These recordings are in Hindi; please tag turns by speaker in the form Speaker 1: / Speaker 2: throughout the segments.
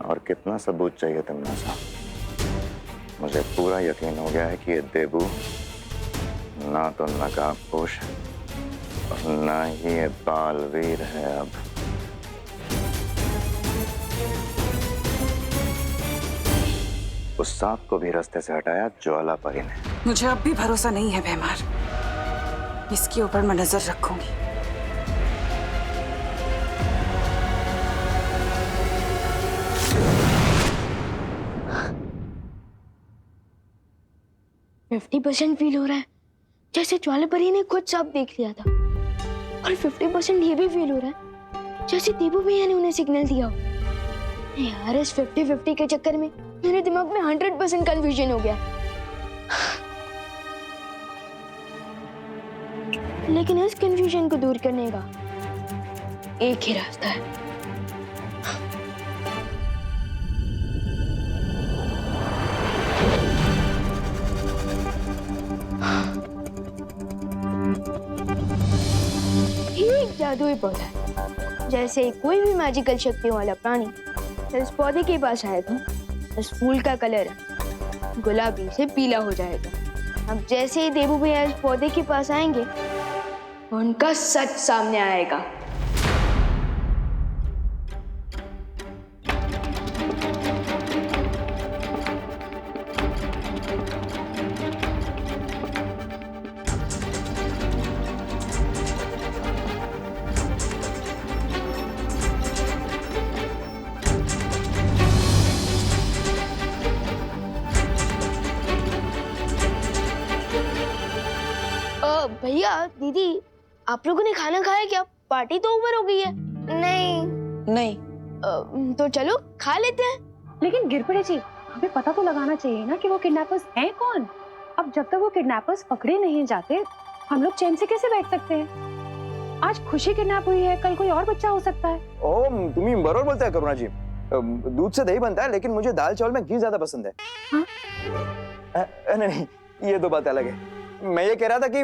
Speaker 1: और कितना सबूत चाहिए तुमने सा? मुझे पूरा यकीन हो गया है कि ये देबू ना तो नकाबपोश है और ना ही ये बालवीर है। अब उस सांप को भी रास्ते से हटाया ज्वाला परी ने।
Speaker 2: मुझे अब भी भरोसा नहीं है भैमार। इसके ऊपर मैं नजर रखूंगी।
Speaker 3: %50 फील हो रहा है जैसे ज्वाला परी ने खुद सब देख लिया था, और 50% ये भी फील हो रहा है जैसे देबू भैया ने उन्हें सिग्नल दिया हो। यार इस 50-50 के चक्कर में मेरे दिमाग में 100% कंफ्यूजन हो गया। लेकिन इस कंफ्यूजन को दूर करने का एक ही रास्ता है। ये एक जादुई पौधा है। जैसे कोई भी मैजिकल शक्तियों वाला प्राणी इस पौधे के पास आएगा, इस फूल का कलर गुलाबी से पीला हो जाएगा। अब जैसे ही देबू भैया इस पौधे के पास आएंगे, उनका सच सामने आएगा। भैया दीदी, आप लोगों ने खाना खाया क्या? पार्टी तो ओवर हो गई है।
Speaker 2: नहीं।
Speaker 3: तो चलो खा लेते हैं।
Speaker 4: लेकिन गिरपड़े जी, हमें पता तो लगाना चाहिए ना कि वो किडनैपर्स हैं कौन। अब जब तक वो किडनैपर्स पकड़े नहीं जाते, हम लोग चैन से कैसे बैठ सकते हैं? आज खुशी किडनैप हुई है, कल कोई और बच्चा हो सकता है।
Speaker 5: ओ, तुम्ही बरोबर बोलते हैं करुणा जी। दूध से दही बनता है, लेकिन मुझे दाल चावल में घी ज्यादा पसंद है। हाँ? नहीं, ये दो बात अलग है। मैं ये कह रहा था कि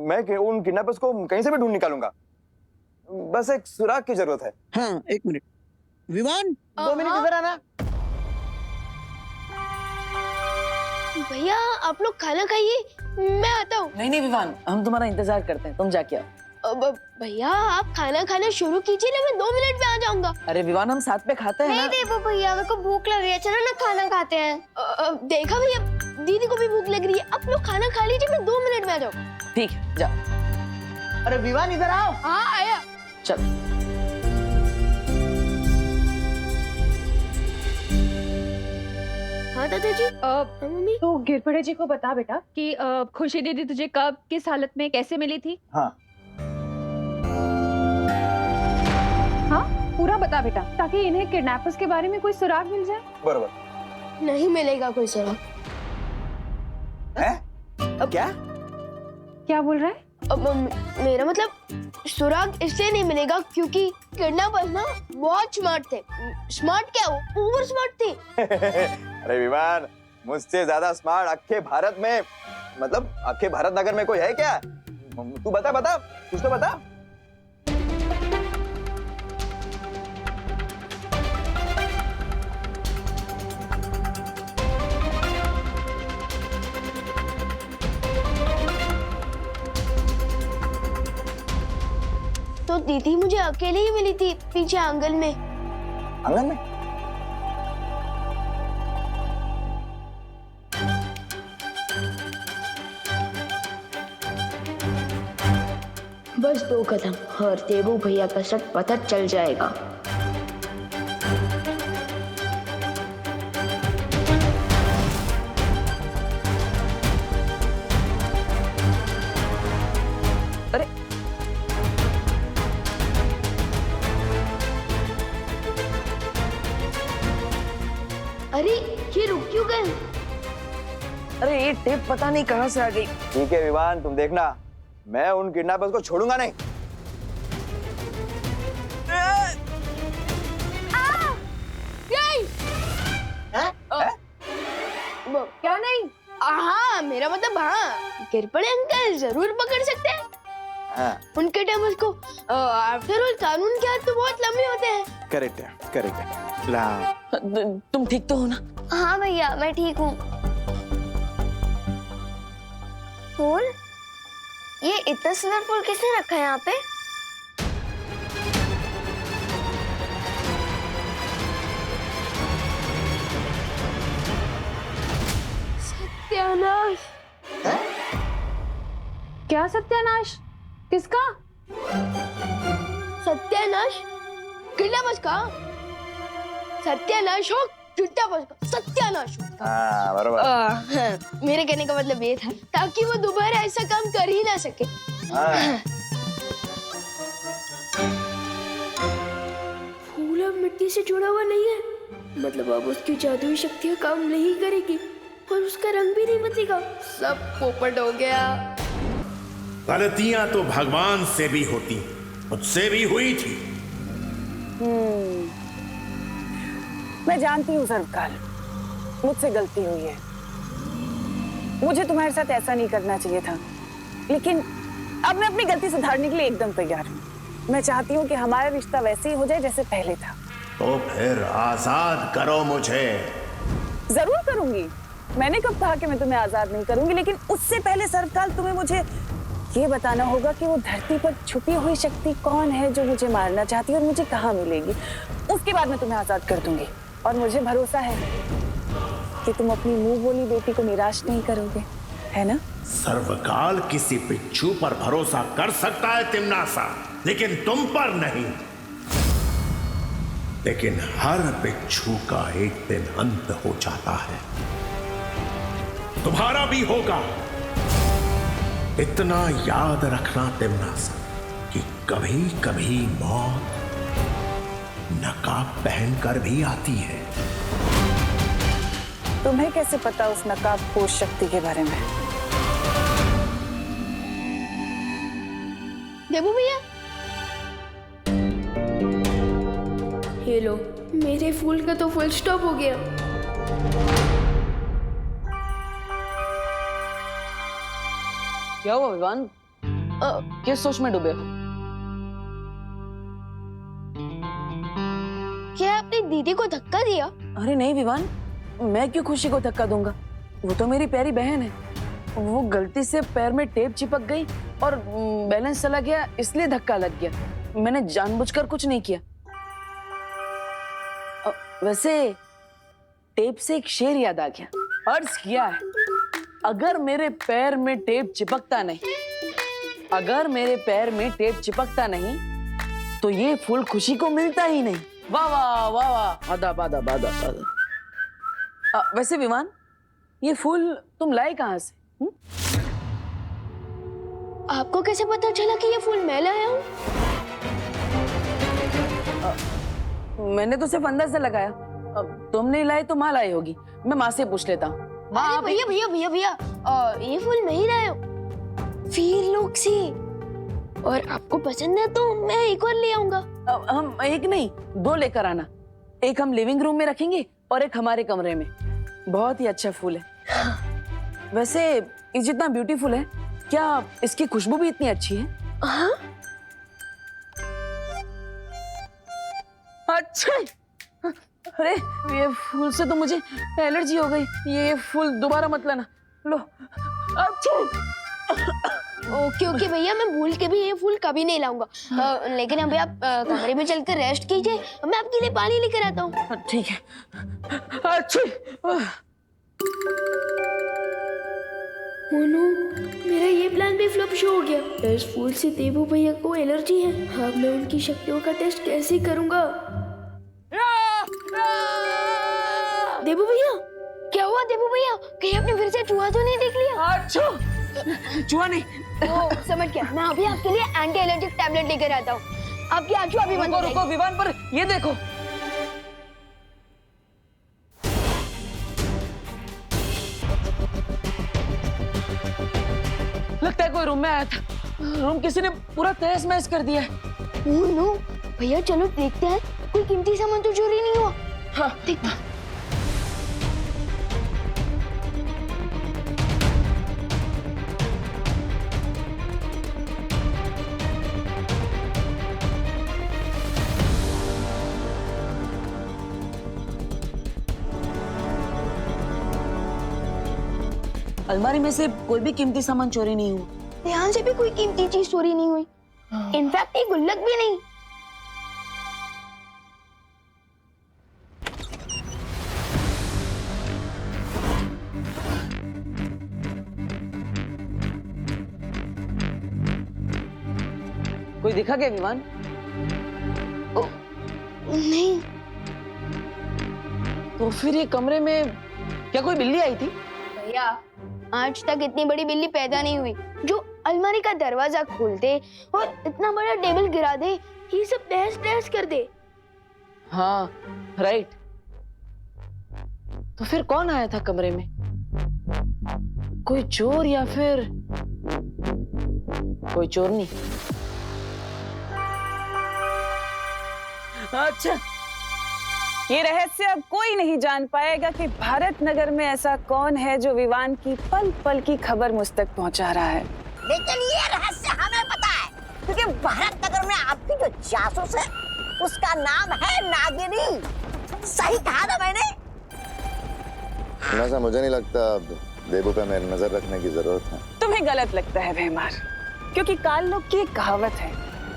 Speaker 5: मैं उन किडनैपर्स को कहीं से भी ढूंढ निकालूंगा। बस एक सुराग की जरूरत है।
Speaker 6: हाँ, 1 मिनट। विवान,
Speaker 5: 2 मिनट इधर आना।
Speaker 3: भैया आप लोग खाना खाइए, मैं आता हूँ।
Speaker 2: नहीं विवान, हम तुम्हारा इंतजार करते हैं, तुम जाके आओ।
Speaker 3: भैया आप खाना खाना शुरू कीजिए ना, मैं 2 मिनट में आ जाऊंगा।
Speaker 2: अरे विवान, हम साथ में खाते हैं ना।
Speaker 3: नहीं देबू भैया, मेरे को भूख लग रही है, चलो ना खाना खाते हैं। देखा भैया, दीदी को भी भूख लग रही है। आप लोग खाना खा लीजिए, मैं 2 मिनट में आ जाऊंगा।
Speaker 2: ठीक है, जाओ।
Speaker 6: अरे विवान इधर आओ।
Speaker 3: हाँ आया।
Speaker 2: चल।
Speaker 3: हाँ दादा जी। मम्मी,
Speaker 4: तो गिरपड़े जी को बता बेटा
Speaker 7: कि खुशी दीदी तुझे कब, किस हालत में, कैसे मिली थी?
Speaker 5: हाँ,
Speaker 4: पूरा बता बेटा, ताकि इन्हें किडनैपर्स के बारे में कोई सुराग मिल जाए।
Speaker 5: बरोबर
Speaker 3: नहीं मिलेगा कोई सुराग।
Speaker 5: है। क्या?
Speaker 4: क्या बोल रहा है?
Speaker 3: मेरा मतलब सुराग इसलिए नहीं मिलेगा क्योंकि किडनैपर्स ना बहुत स्मार्ट थे। स्मार्ट क्या, वो ओवर स्मार्ट थे।
Speaker 5: अरे विवान, मुझसे ज्यादा स्मार्ट अक्खे भारत में, मतलब अक्खे भारत नगर में कोई है क्या? तू बता कुछ तो बता।
Speaker 3: तो दीदी मुझे अकेले ही मिली थी पीछे आंगन में।
Speaker 5: आंगन में?
Speaker 3: बस 2 कदम और देबू भैया का सच पता चल जाएगा। अरे ये रुक क्यों गए?
Speaker 2: अरे ये टेप पता नहीं कहाँ से आ गई।
Speaker 5: ठीक है विवान, तुम देखना, मैं उन किडनैपर्स को छोड़ूंगा नहीं।
Speaker 3: क्या नहीं? हाँ मेरा मतलब हाँ, गिरपड़े अंकल जरूर पकड़ सकते हैं।
Speaker 5: हाँ।
Speaker 3: उनके टाइम उसको आफ्टर ऑल कानून के हाथ तो बहुत लंबे होते हैं।
Speaker 5: करेक्ट है, करेक्ट है।
Speaker 6: ला
Speaker 2: तुम ठीक तो हो ना?
Speaker 3: हाँ भैया मैं ठीक हूँ। फूल? ये इतना सुंदर फूल किसने रखा है यहाँ पे? सत्यानाश।
Speaker 4: क्या सत्यानाश? किसका?
Speaker 3: सत्यानाश? किडनैपर्स का? सत्यानाश हो किडनैपर्स का? सत्यानाश हो।
Speaker 5: हाँ बराबर।
Speaker 3: मेरे कहने का मतलब ये था ताकि वो दोबारा ऐसा काम कर ही ना सके।
Speaker 5: हाँ।
Speaker 3: फूल अब मिट्टी से जुड़ा हुआ नहीं है, मतलब अब उसकी जादुई शक्तियाँ काम नहीं करेगी और उसका रंग भी नहीं बदलेगा। सब पोपट हो गया।
Speaker 8: गलतियां तो भगवान से भी होती, मुझसे भी हुई थी।
Speaker 2: मैं जानती हूँ सर्वकाल, मुझसे गलती हुई है। मुझे तुम्हारे साथ ऐसा नहीं करना चाहिए था, लेकिन अब मैं अपनी गलती सुधारने के लिए एकदम तैयार हूँ। मैं चाहती हूँ कि हमारा रिश्ता वैसे ही हो जाए जैसे पहले था।
Speaker 8: तो फिर आजाद करो मुझे।
Speaker 2: जरूर करूंगी। मैंने कब कहा कि मैं तुम्हें आजाद नहीं करूंगी, लेकिन उससे पहले सर्वकाल तुम्हें मुझे ये बताना होगा कि वो धरती पर छुपी हुई शक्ति कौन है जो मुझे मारना चाहती है और मुझे कहाँ मिलेगी। उसके बाद मैं तुम्हें आजाद कर दूंगी और मुझे भरोसा है कि तुम अपनी मुंह बोली बेटी को निराश नहीं करोगे, है ना?
Speaker 8: सर्वकाल किसी बिच्छू पर भरोसा कर सकता है तिमनासा, लेकिन तुम पर नहीं। लेकिन हर बिच्छू का एक दिन अंत हो जाता है, तुम्हारा भी होगा। इतना याद रखना तिमनासा कि कभी कभी मौत नकाब पहनकर भी आती है।
Speaker 2: तुम्हें कैसे पता उस नकाबपोश शक्ति के बारे में?
Speaker 3: देबू भैया, ये लो, मेरे फूल का तो फुल स्टॉप हो गया।
Speaker 2: क्या हुआ विवान? किस सोच में डूबे हो?
Speaker 3: क्या आपने दीदी को धक्का दिया?
Speaker 2: अरे नहीं विवान, मैं क्यों खुशी को धक्का दूंगा? वो तो मेरी प्यारी बहन है। वो गलती से पैर में टेप चिपक गई और बैलेंस चला गया, इसलिए धक्का लग गया। मैंने जानबूझकर कुछ नहीं किया। वैसे टेप से एक शेर याद आ गया। अर्ज किया है, अगर मेरे पैर में टेप चिपकता नहीं, अगर मेरे पैर में टेप चिपकता नहीं तो ये फूल खुशी को मिलता ही नहीं। वाह वाह वाह वाह, आदा बादा बादा बादा। वैसे विमान, ये फूल तुम लाए कहाँ से?
Speaker 3: आपको कैसे पता चला कि ये फूल मैं लाया हूँ?
Speaker 2: मैंने तो सिर्फ अंदर से लगाया। तुम नहीं लाए तो माँ लाई होगी। मैं माँ से पूछ लेता हूँ।
Speaker 3: अरे भैया भैया भैया भैया, ये फूल मैं ही लाया हूँ, वीर लोग से। और आपको पसंद है तो मैं एक और ले आऊंगा।
Speaker 2: हम एक नहीं, दो लेकर आना। एक हम लिविंग रूम में रखेंगे और एक हमारे कमरे में। बहुत ही अच्छा फूल है। वैसे ये जितना ब्यूटीफुल है, क्या इसकी खुशबू भी इतनी अच्छी है?
Speaker 3: हाँ?
Speaker 2: अच्छा, अरे ये फूल से तो मुझे एलर्जी हो गई। ये फूल दोबारा मत लाना। लो। अच्छा।
Speaker 3: ओके ओके भैया, मैं भूल के भी ये फूल कभी नहीं लाऊंगा। लेकिन अभी आप कमरे में चलकर रेस्ट कीजिए, मैं आपके लिए पानी लेकर आता हूँ।
Speaker 2: ठीक है। अच्छा।
Speaker 3: मोनू, मेरा ये प्लान भी फ्लॉप शो हो गया। इस फूल से देबू भैया को एलर्जी है। अब मैं उनकी शक्तियों का टेस्ट कैसे करूंगा? देबू भैया, क्या हुआ देबू भैया? कहीं आपने फिर से चूहा तो नहीं देख लिया?
Speaker 2: अच्छा, चूहा नहीं।
Speaker 3: ओ, समझ गया। मैं अभी आपके लिए एंटी एलर्जिक टैबलेट लेकर आता हूँ। आपकी आंखें अभी बंद हो जाएगी।
Speaker 2: रुको विमान, पर ये देखो। लगता है कोई रूम में आया था। रूम किसी ने पूरा तहस महस कर दिया है।
Speaker 3: नो भैया, चलो देखते हैं कोई कीमती सामान तो चोरी नहीं हुआ।
Speaker 2: हाँ,
Speaker 3: देखते।
Speaker 2: अलमारी में से कोई भी कीमती सामान चोरी नहीं हुआ।
Speaker 3: यहाँ से भी कोई कीमती चीज चोरी नहीं हुई। इनफैक्ट एक गुल्लक भी नहीं।
Speaker 2: कोई दिखा क्या विमान?
Speaker 3: नहीं।
Speaker 2: तो फिर ये कमरे में क्या कोई बिल्ली आई थी?
Speaker 3: भैया आज तक इतनी बड़ी बिल्ली पैदा नहीं हुई जो अलमारी का दरवाजा खोल दे और इतना बड़ा टेबल गिरा दे, ये सब तहस नहस कर दे।
Speaker 2: हाँ राइट। तो फिर कौन आया था कमरे में? कोई चोर या फिर कोई चोरनी?
Speaker 9: अच्छा, ये रहस्य अब कोई नहीं जान पाएगा कि भारत नगर में ऐसा कौन है जो विवान की पल पल की खबर मुझ तक पहुंचा रहा है।
Speaker 10: लेकिन ये रहस्य हमें पता है, क्योंकि भारत नगर में आपकी जो जासूस है उसका नाम है नागिनी। सही कहा ना मैंने?
Speaker 1: ऐसा मुझे नहीं लगता अब देबू पे मेरी नजर रखने की जरूरत है।
Speaker 9: तुम्हें गलत लगता है भैमार, क्योंकि काल लोग की एक कहावत है,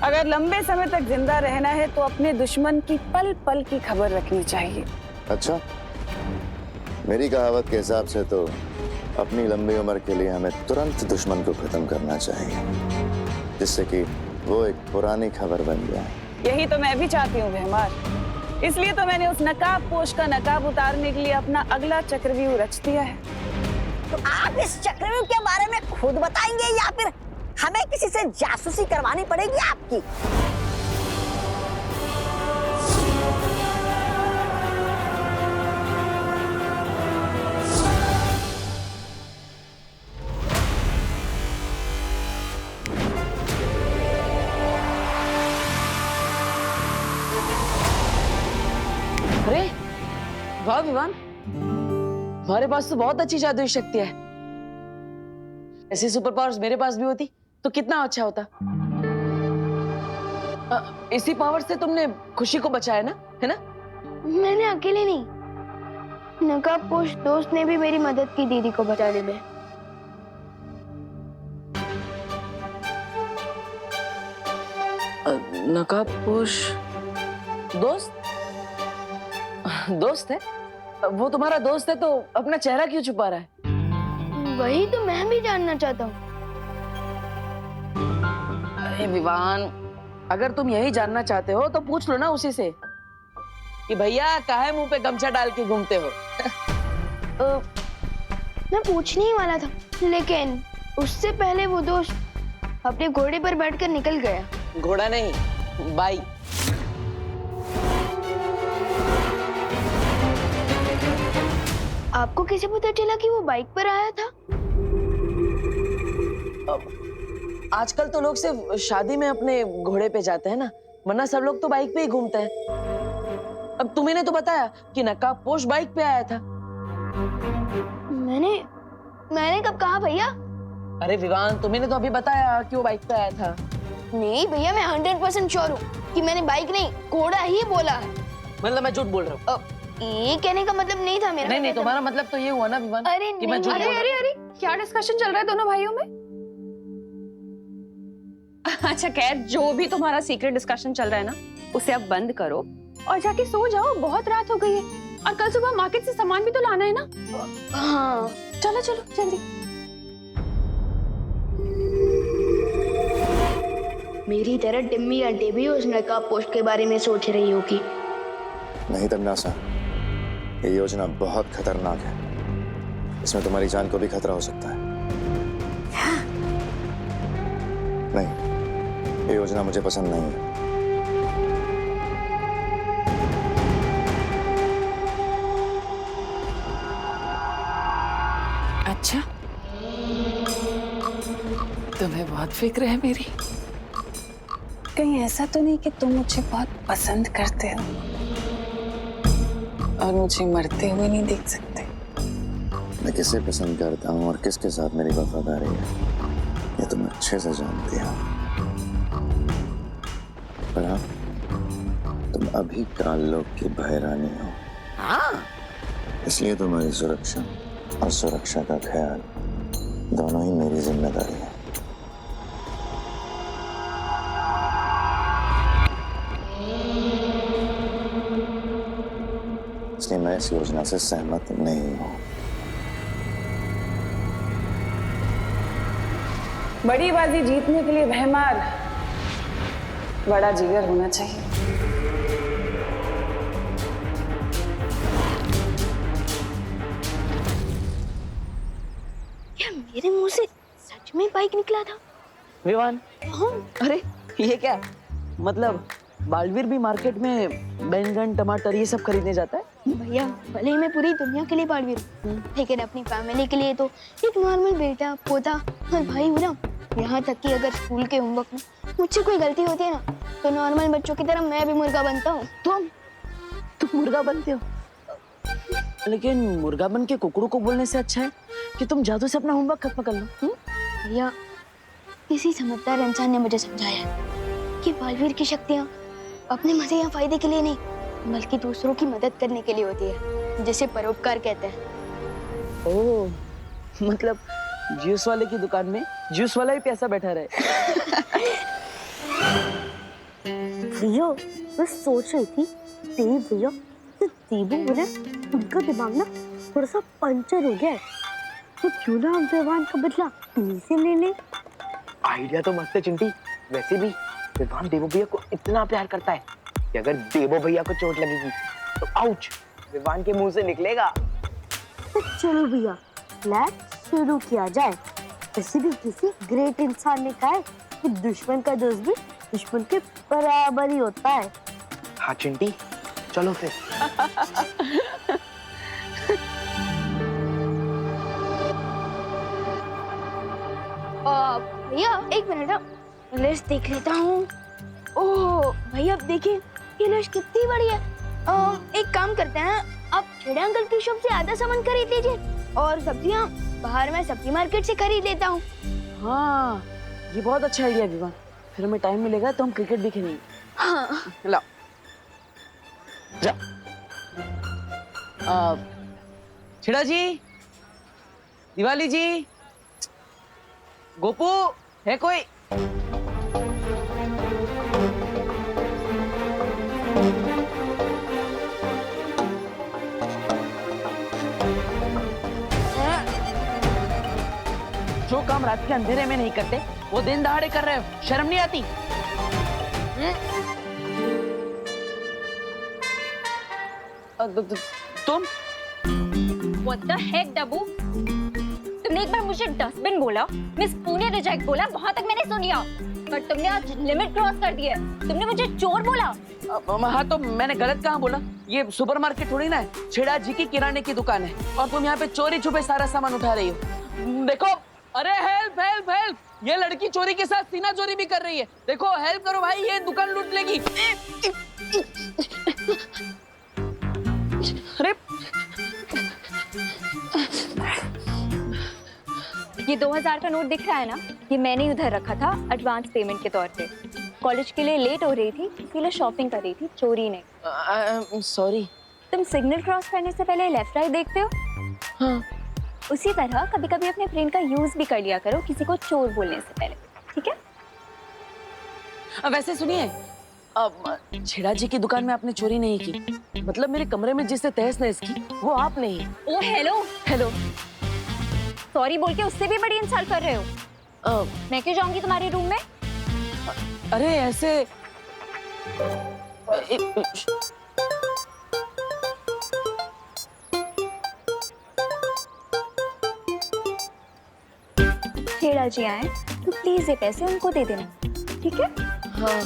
Speaker 9: अगर लंबे समय तक जिंदा रहना है तो अपने दुश्मन की पल पल की खबर रखनी चाहिए।
Speaker 1: अच्छा, मेरी कहावत के हिसाब से तो अपनी लंबी उम्र के लिए हमें तुरंत दुश्मन को खत्म करना चाहिए, जिससे कि वो एक पुरानी खबर बन जाए।
Speaker 9: यही तो मैं भी चाहती हूँ भैमार, इसलिए तो मैंने उस नकाब पोश का नकाब उतारने के लिए अपना अगला चक्रव्यूह रच दिया है।
Speaker 10: तो आप इस चक्रव्यूह के बारे में खुद बताएंगे या फिर हमें किसी से जासूसी करवानी पड़ेगी आपकी?
Speaker 2: अरे वाह विवान, हमारे पास तो बहुत अच्छी जादुई शक्ति है। ऐसी सुपर पावर्स मेरे पास भी होती तो कितना अच्छा होता। इसी पावर से तुमने खुशी को बचाया ना, है ना?
Speaker 3: मैंने अकेले नहीं, नकाब पोश दोस्त ने भी मेरी मदद की दीदी को बचाने में।
Speaker 2: नकाब पोश दोस्त? दोस्त है? वो तुम्हारा दोस्त है तो अपना चेहरा क्यों छुपा रहा है?
Speaker 3: वही तो मैं भी जानना चाहता हूँ।
Speaker 2: अरे विवान, अगर तुम यही जानना चाहते हो तो पूछ लो ना उसी से कि भैया काहे मुंह पे गमछा डाल के घूमते हो?
Speaker 3: मैं पूछने ही वाला था, लेकिन उससे पहले वो दोस्त अपने घोड़े पर बैठकर निकल गया।
Speaker 2: घोड़ा नहीं, बाई।
Speaker 3: आपको कैसे पता चला कि वो बाइक पर आया था?
Speaker 2: आजकल तो लोग सिर्फ शादी में अपने घोड़े पे जाते हैं ना, वरना सब लोग तो बाइक पे ही घूमते हैं। अब तुम्हें तो बताया कि नकाब पोश बाइक पे आया था।
Speaker 3: मैंने कब कहा भैया?
Speaker 2: अरे विवान, तुम्हें तो अभी बताया कि वो बाइक पे आया था।
Speaker 3: नहीं भैया, मैं 100% श्योर हूँ कि मैंने बाइक नहीं घोड़ा ही बोला है।
Speaker 2: मतलब मैं झूठ बोल रहा हूँ?
Speaker 3: ये कहने का मतलब नहीं था मेरा।
Speaker 2: नहीं, तुम्हारा मतलब तो ये हुआ ना विवान?
Speaker 3: अरे
Speaker 2: कि मैं झूठ बोल रहा हूँ।
Speaker 4: अरे क्या डिस्कशन चल रहा है दोनों भाइयों में?
Speaker 7: अच्छा खैर, जो भी तुम्हारा सीक्रेट डिस्कशन चल रहा है ना, उसे अब बंद करो
Speaker 4: और जाके सो जाओ, बहुत रात हो गई है और कल सुबह मार्केट से सामान भी तो लाना है ना।
Speaker 3: हाँ
Speaker 4: चलो चलो जल्दी।
Speaker 3: मेरी तरह टिम्मी आंटी भी उस नकाब पोश के बारे में सोच रही होगी।
Speaker 1: नहीं तमन्नासा, ये योजना बहुत खतरनाक है। इसमें तुम्हारी जान को भी खतरा हो सकता है। नहीं, ये योजना मुझे पसंद नहीं है।
Speaker 9: अच्छा, तुम्हें बहुत फिक्र है मेरी। कहीं ऐसा तो नहीं कि तुम मुझे बहुत पसंद करते हो और मुझे मरते हुए नहीं देख सकते?
Speaker 1: मैं किसे पसंद करता हूँ और किसके साथ मेरी वफादारी है, ये तुम अच्छे से जानती हो। पर हाँ, तुम अभी काल लोग की भयरानी हो।
Speaker 10: हाँ,
Speaker 1: इसलिए तुम्हारी सुरक्षा और सुरक्षा का ख्याल दोनों ही मेरी जिम्मेदारी है। इसलिए मैं इस योजना से सहमत नहीं हूं।
Speaker 9: बड़ी बाजी जीतने के लिए भयमार बड़ा जिगर होना चाहिए।
Speaker 3: क्या मेरे मुंह से सच में बाइक निकला था?
Speaker 2: विवान, अरे ये क्या मतलब बालवीर भी मार्केट में बैंगन टमाटर ये सब खरीदने जाता है?
Speaker 3: भैया भले ही मैं पूरी दुनिया के लिए बालवीर हूँ, लेकिन अपनी फैमिली के लिए तो एक नॉर्मल बेटा पोता और भाई हूँ ना। यहाँ तक कि अगर स्कूल के होमवर्क में मुझसे कोई गलती होती है ना, तो नॉर्मल बच्चों की तरह मैं भी मुर्गा बनता हूँ।
Speaker 2: तुम मुर्गा बनते हो? लेकिन मुर्गा बन के कुकड़ू को बोलने से अच्छा है कि तुम जादू से अपना होमवर्क खत्म कर लो।
Speaker 3: भैया किसी समझदार इंसान ने मुझे समझाया है कि बालवीर की शक्तियाँ अपने मजे या फायदे के लिए नहीं, बल्कि दूसरों की मदद करने के लिए होती है, जिसे परोपकार कहते हैं।
Speaker 2: ओह, मतलब जूस वाले की दुकान में जूस वाला ही प्यासा बैठा रहे।
Speaker 3: भैया मैं सोच रही थी देव भैया तो देवू बोले उनका दिमाग ना थोड़ा सा पंचर हो गया है, तो क्यों ना हम विवान का बदला पी से ले ले।
Speaker 11: आइडिया तो मस्त है चिंटी। वैसे भी विवान देवो भैया को इतना प्यार करता है कि अगर देवो भैया को चोट लगेगी तो आउच विवान के मुंह से निकलेगा।
Speaker 3: तो चलो भैया लेट्स शुरू किया जाए। वैसे भी किसी ग्रेट इंसान ने कहा है कि दुश्मन का दोस्त भी दुश्मन के बराबर ही होता है।
Speaker 11: हाँ चिंटी चलो फिर।
Speaker 3: भैया एक मिनट लिस्ट देख लेता हूँ। ओह भैया अब देखिए ये लिस्ट कितनी बड़ी है। एक काम करते हैं, आप खेड़े अंकल की शॉप से आधा सामान खरीद लीजिए और सब्जियाँ बाहर मैं सब्जी मार्केट से खरीद लेता हूँ।
Speaker 2: हाँ ये बहुत अच्छा आइडिया विवान, फिर हमें टाइम मिलेगा तो हम क्रिकेट भी खेलेंगे।
Speaker 3: हाँ
Speaker 2: लाओ जा। छिड़ा जी, दिवाली जी, गोपू है कोई? जो काम रात के अंधेरे में नहीं करते वो दिन दहाड़े कर रहे हो, शर्म नहीं आती? तुम
Speaker 7: What the heck, डब्बू? तुमने एक बार मुझे डस्टबिन बोला, मिस पुणे रिजेक्ट बोला, वहाँ तक मैंने सुन लिया, पर तुमने आज लिमिट क्रॉस कर दी है। तुमने मुझे चोर बोला।
Speaker 2: हाँ तो मैंने गलत कहाँ बोला? ये सुपरमार्केट थोड़ी ना है, छेड़ा जी की किराने की दुकान है और तुम यहाँ पे चोरी छुपे सारा सामान उठा रही हो। देखो, अरे हेल्प हेल्प हेल्प, ये लड़की चोरी के साथ सीना चोरी भी कर रही है। देखो हेल्प करो भाई, ये दुकान लूट लेगी। अरे
Speaker 7: ये 2000 का नोट दिख रहा है ना, ये मैंने उधर रखा था एडवांस पेमेंट के तौर पे। कॉलेज के लिए लेट हो रही थी, इसीलिए शॉपिंग कर रही थी, चोरी नहीं।
Speaker 2: सॉरी।
Speaker 7: तुम सिग्नल क्रॉस करने से पहले लेफ्ट राइट देखते हो?
Speaker 2: हाँ।
Speaker 7: उसी तरह कभी कभी अपने ब्रेन का यूज भी कर लिया करो किसी को चोर बोलने से पहले, ठीक है?
Speaker 2: वैसे सुनिए, छेड़ा जी की दुकान में आपने चोरी नहीं की, मतलब मेरे कमरे में जिससे तहस नहस की वो आपने ही।
Speaker 7: ओ हेलो
Speaker 2: हेलो,
Speaker 7: सॉरी बोल के उससे भी बड़ी इंसल्ट कर रहे हो। मैं क्यों जाऊंगी तुम्हारे रूम में?
Speaker 2: अरे ऐसे
Speaker 7: छेड़ा जी आए तो प्लीज ये पैसे उनको दे देना, ठीक है?
Speaker 2: हाँ।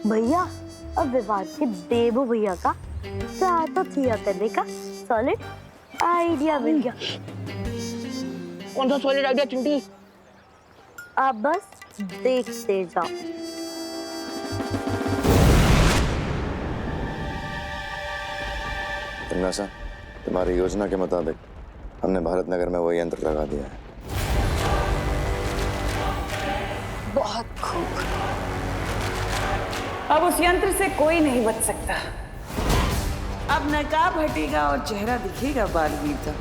Speaker 3: भैया अब विवाद के देवो भैया का तो थिया करने का सॉलिड आइडिया मिल गया।
Speaker 11: कौन सा सॉलिड आइडिया चिंटी?
Speaker 3: आप बस देखते जाओ।
Speaker 1: तिमनासा, तुम्हारी योजना के मुताबिक हमने भारत नगर में वो यंत्र लगा दिया है।
Speaker 9: बहुत खूब। अब उस यंत्र से कोई नहीं बच सकता। अब नकाब हटेगा और चेहरा दिखेगा बालवीर का।